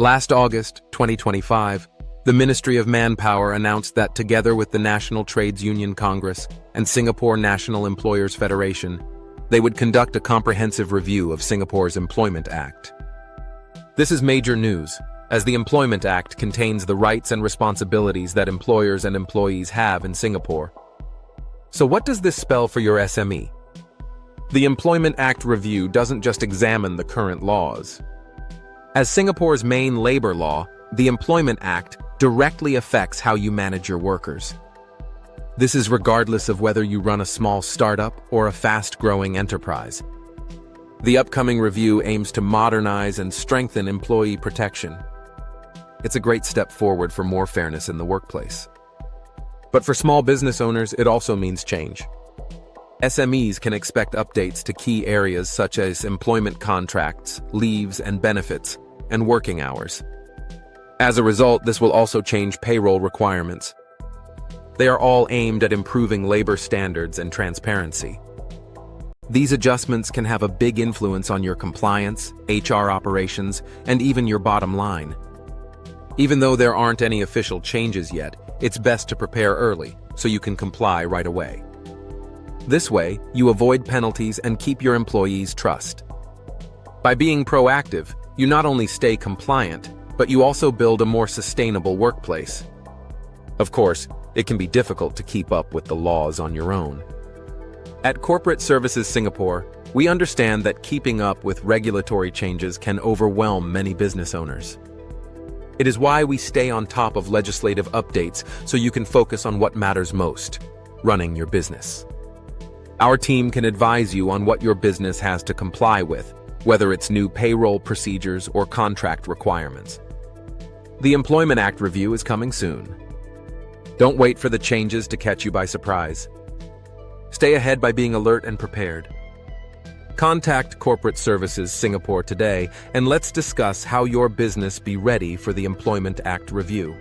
Last August, 2025, the Ministry of Manpower announced that together with the National Trades Union Congress and Singapore National Employers Federation, they would conduct a comprehensive review of Singapore's Employment Act. This is major news, as the Employment Act contains the rights and responsibilities that employers and employees have in Singapore. So what does this spell for your SME? The Employment Act review doesn't just examine the current laws. As Singapore's main labor law, the Employment Act directly affects how you manage your workers. This is regardless of whether you run a small startup or a fast-growing enterprise. The upcoming review aims to modernize and strengthen employee protection. It's a great step forward for more fairness in the workplace. But for small business owners, it also means change. SMEs can expect updates to key areas such as employment contracts, leaves and benefits, and working hours. As a result, this will also change payroll requirements. They are all aimed at improving labor standards and transparency. These adjustments can have a big influence on your compliance, HR operations, and even your bottom line. Even though there aren't any official changes yet, it's best to prepare early so you can comply right away. This way, you avoid penalties and keep your employees' trust. By being proactive, you not only stay compliant, but you also build a more sustainable workplace. Of course, it can be difficult to keep up with the laws on your own. At Corporate Services Singapore, we understand that keeping up with regulatory changes can overwhelm many business owners. It is why we stay on top of legislative updates so you can focus on what matters most: running your business. Our team can advise you on what your business has to comply with, whether it's new payroll procedures or contract requirements. The Employment Act review is coming soon. Don't wait for the changes to catch you by surprise. Stay ahead by being alert and prepared. Contact Corporate Services Singapore today and let's discuss how your business be ready for the Employment Act review.